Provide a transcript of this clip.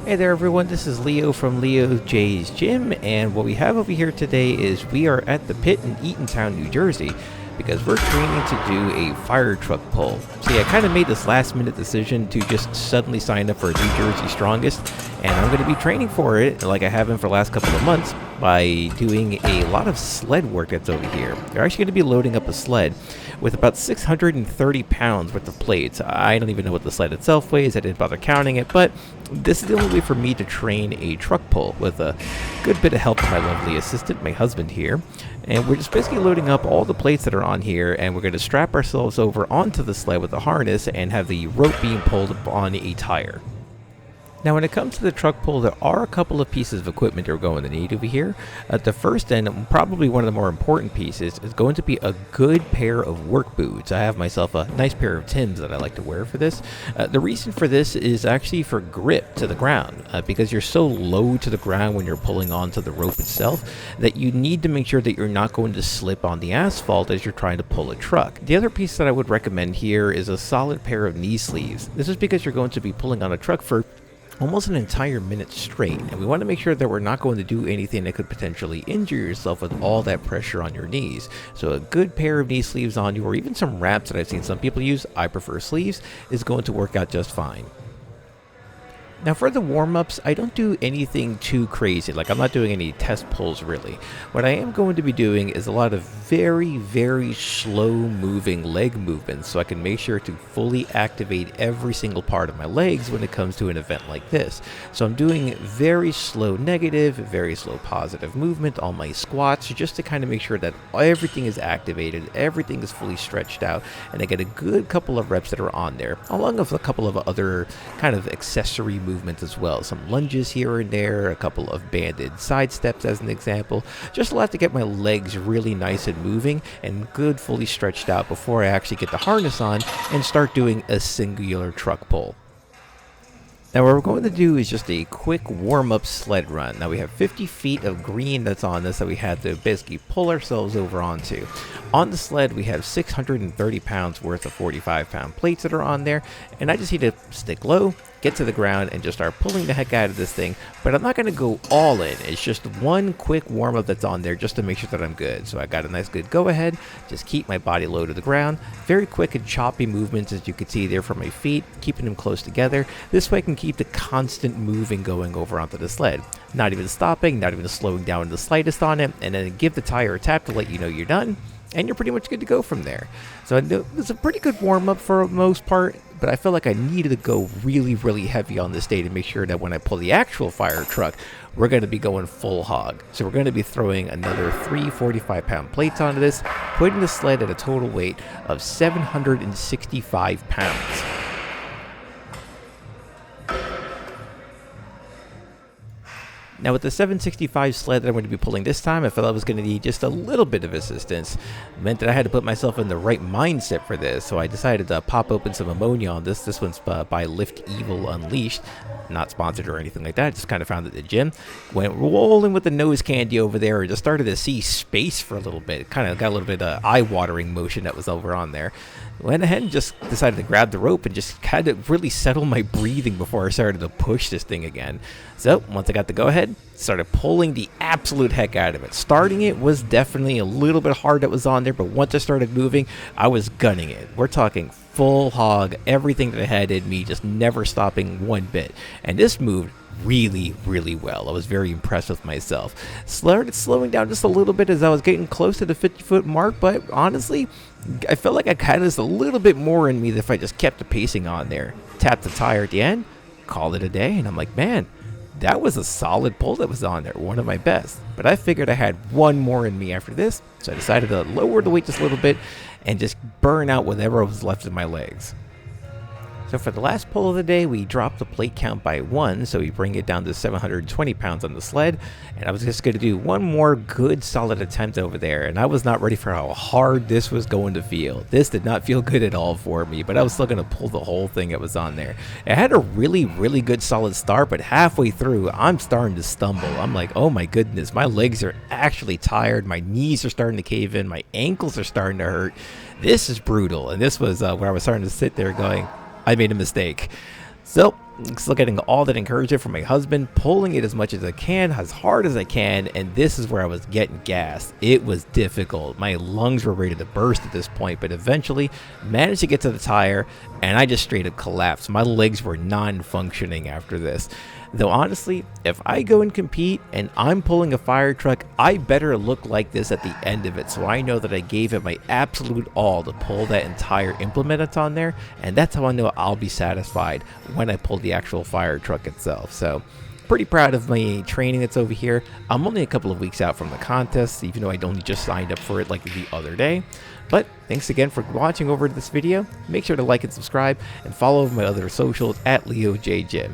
Hey there everyone, this is Leo from Leo J's Gym, and what we have over here today is we are at the pit in Eatontown, New Jersey, because we're training to do a fire truck pull. See, I kind of made this last minute decision to just suddenly sign up for New Jersey Strongest, and I'm going to be training for it, like I have been for the last couple of months, by doing a lot of sled work that's over here. They're actually going to be loading up a sled with about 630 pounds worth of plates. I don't even know what the sled itself weighs, I didn't bother counting it, but this is the only way for me to train a truck pull with a good bit of help from my lovely assistant, my husband here. And we're just basically loading up all the plates that are on here, and we're going to strap ourselves over onto the sled with a harness and have the rope being pulled up on a tire. Now, when it comes to the truck pull, there are a couple of pieces of equipment that we're going to need over here. The first, and probably one of the more important pieces, is going to be a good pair of work boots. I have myself a nice pair of Timbs that I like to wear for this. The reason for this is actually for grip to the ground, because you're so low to the ground when you're pulling onto the rope itself that you need to make sure that you're not going to slip on the asphalt as you're trying to pull a truck. The other piece that I would recommend here is a solid pair of knee sleeves. This is because you're going to be pulling on a truck for almost an entire minute straight, and we want to make sure that we're not going to do anything that could potentially injure yourself with all that pressure on your knees. So a good pair of knee sleeves on you, or even some wraps that I've seen some people use, I prefer sleeves, is going to work out just fine. Now for the warm-ups, I don't do anything too crazy, like I'm not doing any test pulls really. What I am going to be doing is a lot of very slow moving leg movements so I can make sure to fully activate every single part of my legs when it comes to an event like this. So I'm doing very slow negative, very slow positive movement on my squats just to kind of make sure that everything is activated, everything is fully stretched out, and I get a good couple of reps that are on there, along with a couple of other kind of accessory movements as well. Some lunges here and there, a couple of banded side steps as an example. Just a lot to get my legs really nice and moving and good fully stretched out before I actually get the harness on and start doing a singular truck pull. Now what we're going to do is just a quick warm-up sled run. Now we have 50 feet of green that's on this that we had to basically pull ourselves over onto. On the sled we have 630 pounds worth of 45-pound plates that are on there, and I just need to stick low, get to the ground, and just start pulling the heck out of this thing. But I'm not going to go all in. It's just one quick warm-up that's on there just to make sure that I'm good. So I got a nice good go-ahead, just keep my body low to the ground. Very quick and choppy movements, as you can see there from my feet, keeping them close together. This way I can keep the constant moving going over onto the sled. Not even stopping, not even slowing down the slightest on it, and then give the tire a tap to let you know you're done, and you're pretty much good to go from there. So it's a pretty good warm-up for the most part, but I feel like I needed to go really heavy on this day to make sure that when I pull the actual fire truck, we're going to be going full hog. So we're going to be throwing another 3 45-pound plates onto this, putting the sled at a total weight of 765 pounds. Now with the 765 sled that I'm going to be pulling this time, I felt I was going to need just a little bit of assistance. It meant that I had to put myself in the right mindset for this, so I decided to pop open some ammonia on this. This one's by Lift Evil Unleashed. Not sponsored or anything like that, I just kind of found it at the gym. Went rolling with the nose candy over there and just started to see space for a little bit. Kind of got a little bit of eye-watering motion that was over on there. Went ahead and just decided to grab the rope and just had to really settle my breathing before I started to push this thing again. So once I got the go-ahead, started pulling the absolute heck out of it. Starting it was definitely a little bit hard that was on there, but once I started moving, I was gunning it. We're talking full hog, everything that I had in me, just never stopping one bit. And this moved really well. I was very impressed with myself. Started slowing down just a little bit as I was getting close to the 50-foot mark, but honestly, I felt like I had just a little bit more in me if I just kept the pacing on there. Tapped the tire at the end, called it a day, and I'm like, man, that was a solid pull that was on there, one of my best. But I figured I had one more in me after this, so I decided to lower the weight just a little bit and just burn out whatever was left in my legs. So for the last pull of the day, we dropped the plate count by 1, so we bring it down to 720 pounds on the sled, and I was just going to do one more good solid attempt over there, and I was not ready for how hard this was going to feel. This did not feel good at all for me, but I was still going to pull the whole thing that was on there. It had a really good solid start, but halfway through, I'm starting to stumble. I'm like, oh my goodness, my legs are actually tired, my knees are starting to cave in, my ankles are starting to hurt. This is brutal, and this was where I was starting to sit there going, I made a mistake. So Still getting all that encouragement from my husband, pulling it as much as I can, as hard as I can, and this is where I was getting gassed. It was difficult. My lungs were ready to burst at this point, but eventually managed to get to the tire, and I just straight up collapsed. My legs were non-functioning after this. Though honestly, if I go and compete and I'm pulling a fire truck, I better look like this at the end of it, so I know that I gave it my absolute all to pull that entire implement that's on there, and that's how I know I'll be satisfied when I pull the actual fire truck itself. So pretty proud of my training that's over here. I'm only a couple of weeks out from the contest, even though I only just signed up for it like the other day. But thanks again for watching over this video. Make sure to like and subscribe, and follow my other socials at LeoJGym.